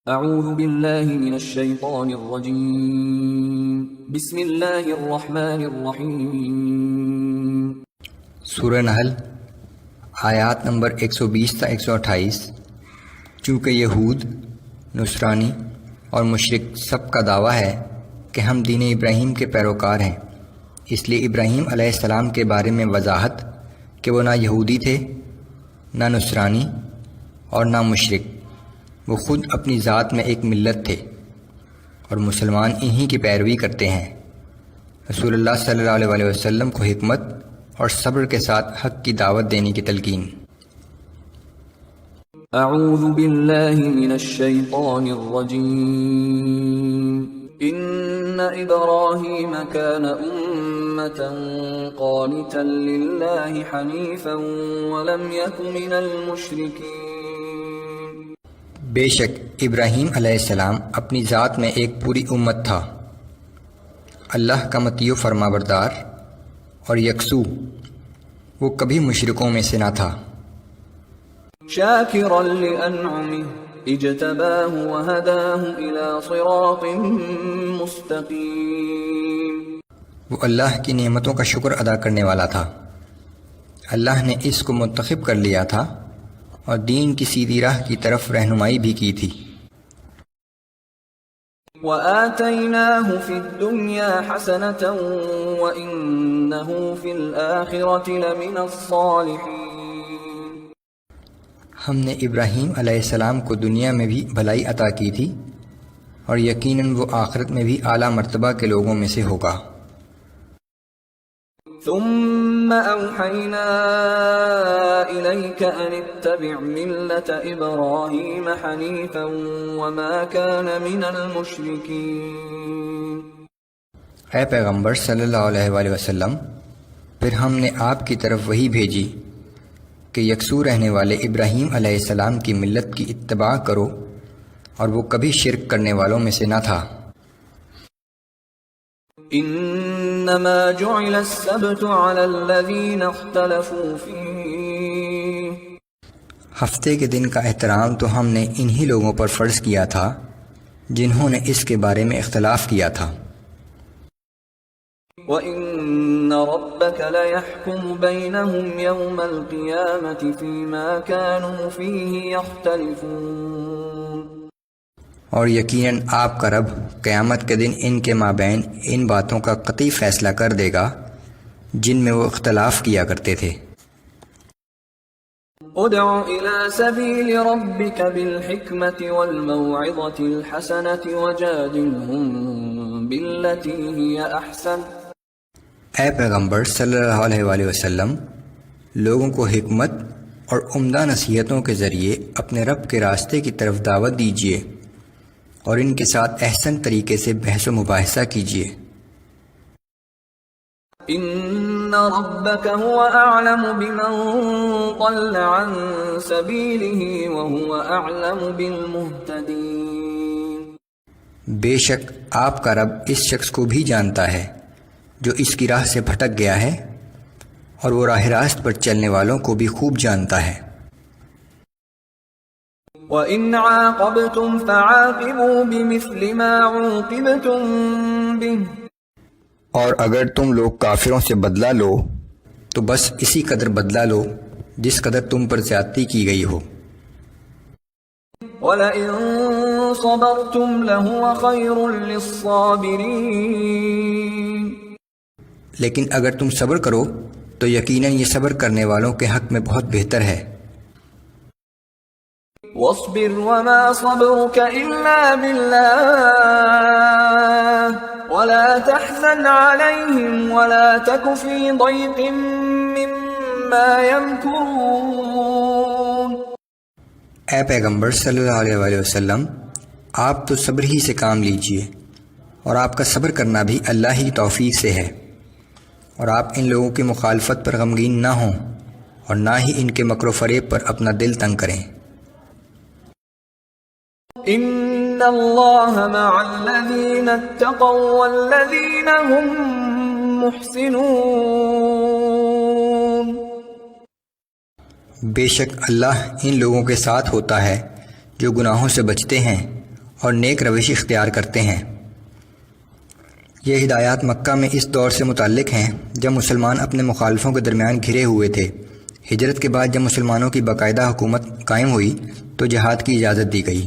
اعوذ باللہ من الشیطان الرجیم بسم اللہ الرحمن الرحیم۔ سورہ نحل آیات نمبر 120 تا 128۔ چونکہ یہود، نصرانی اور مشرک سب کا دعویٰ ہے کہ ہم دین ابراہیم کے پیروکار ہیں، اس لیے ابراہیم علیہ السلام کے بارے میں وضاحت کہ وہ نہ یہودی تھے، نہ نصرانی اور نہ مشرک، وہ خود اپنی ذات میں ایک ملت تھے اور مسلمان انہی کی پیروی کرتے ہیں۔ رسول اللہ صلی اللہ علیہ وسلم کو حکمت اور صبر کے ساتھ حق کی دعوت دینے کی تلقین۔ اعوذ باللہ من الشیطان الرجیم۔ ان ابراہیم کان امتا قانتا للہ حنیفا ولم یک من المشرکین۔ بے شک ابراہیم علیہ السلام اپنی ذات میں ایک پوری امت تھا، اللہ کا مطیع فرما بردار اور یکسو، وہ کبھی مشرکوں میں سے نہ تھا۔ شاکرا لانعمہ اجتباہ وہداہ الی صراط مستقیم۔ وہ اللہ کی نعمتوں کا شکر ادا کرنے والا تھا، اللہ نے اس کو منتخب کر لیا تھا اور دین کی سیدھی راہ کی طرف رہنمائی بھی کی تھی۔ وآتیناہ فی الدنیا حسنة وإنہ فی الآخرة لمن الصالحین۔ ہم نے ابراہیم علیہ السلام کو دنیا میں بھی بھلائی عطا کی تھی اور یقیناً وہ آخرت میں بھی اعلیٰ مرتبہ کے لوگوں میں سے ہوگا۔ ثم اوحینا الیک ان اتبع ملت ابراہیم حنیفا وما کان من المشرکین۔ اے پیغمبر صلی اللہ علیہ وآلہ وسلم، پھر ہم نے آپ کی طرف وہی بھیجی کہ یکسو رہنے والے ابراہیم علیہ السلام کی ملت کی اتباع کرو اور وہ کبھی شرک کرنے والوں میں سے نہ تھا۔ انما جعل السبت على الذين اختلفوا فيه۔ ہفتے کے دن کا احترام تو ہم نے انہی لوگوں پر فرض کیا تھا جنہوں نے اس کے بارے میں اختلاف کیا تھا۔ وَإِنَّ رَبَّكَ لَيَحْكُمُ بَيْنَهُمْ يَوْمَ الْقِيَامَةِ فِيمَا كَانُوا فِيهِ يَخْتَلِفُونَ۔ اور یقیناً آپ کا رب قیامت کے دن ان کے مابین ان باتوں کا قطعی فیصلہ کر دے گا جن میں وہ اختلاف کیا کرتے تھے۔ ادع إلى سبيل ربك بالحكمة والموعظة الحسنة وجادلهم بالتي هي أحسن۔ اے پیغمبر صلی اللہ علیہ وآلہ وسلم، لوگوں کو حکمت اور عمدہ نصیحتوں کے ذریعے اپنے رب کے راستے کی طرف دعوت دیجیے اور ان کے ساتھ احسن طریقے سے بحث و مباحثہ کیجیے۔ ان ربك هو اعلم بمن ضل عن سبيله وهو اعلم بالمهتدين۔ بے شک آپ کا رب اس شخص کو بھی جانتا ہے جو اس کی راہ سے بھٹک گیا ہے، اور وہ راہ راست پر چلنے والوں کو بھی خوب جانتا ہے۔ وَإِنْ عَاقَبْتُمْ فَعَاقِبُوا بِمِثْلِ مَا عُوقِبْتُمْ بِهِ۔ اور اگر تم لوگ کافروں سے بدلہ لو تو بس اسی قدر بدلہ لو جس قدر تم پر زیادتی کی گئی ہو۔ وَلَئِن صَبَرْتُمْ لَهُوَ خَيْرٌ لِلصَّابِرِينَ۔ لیکن اگر تم صبر کرو تو یقیناً یہ صبر کرنے والوں کے حق میں بہت بہتر ہے۔ وَاصْبِرْ وَمَا صَبْرُكَ إِلَّا بِاللَّهِ وَلَا تَحْزَنْ عَلَيْهِمْ وَلَا تَكُ فِي ضَيْقٍ مِّمَّا يَمْكُرُونَ۔ اے پیغمبر صلی اللہ علیہ وآلہ وسلم، آپ تو صبر ہی سے کام لیجئے، اور آپ کا صبر کرنا بھی اللہ ہی توفیق سے ہے، اور آپ ان لوگوں کی مخالفت پر غمگین نہ ہوں اور نہ ہی ان کے مکر و فریب پر اپنا دل تنگ کریں۔ ان اللہ مع الذین اتقوا والذین هم محسنون۔ بے شک اللہ ان لوگوں کے ساتھ ہوتا ہے جو گناہوں سے بچتے ہیں اور نیک روش اختیار کرتے ہیں۔ یہ ہدایات مکہ میں اس دور سے متعلق ہیں جب مسلمان اپنے مخالفوں کے درمیان گھرے ہوئے تھے۔ ہجرت کے بعد جب مسلمانوں کی باقاعدہ حکومت قائم ہوئی تو جہاد کی اجازت دی گئی۔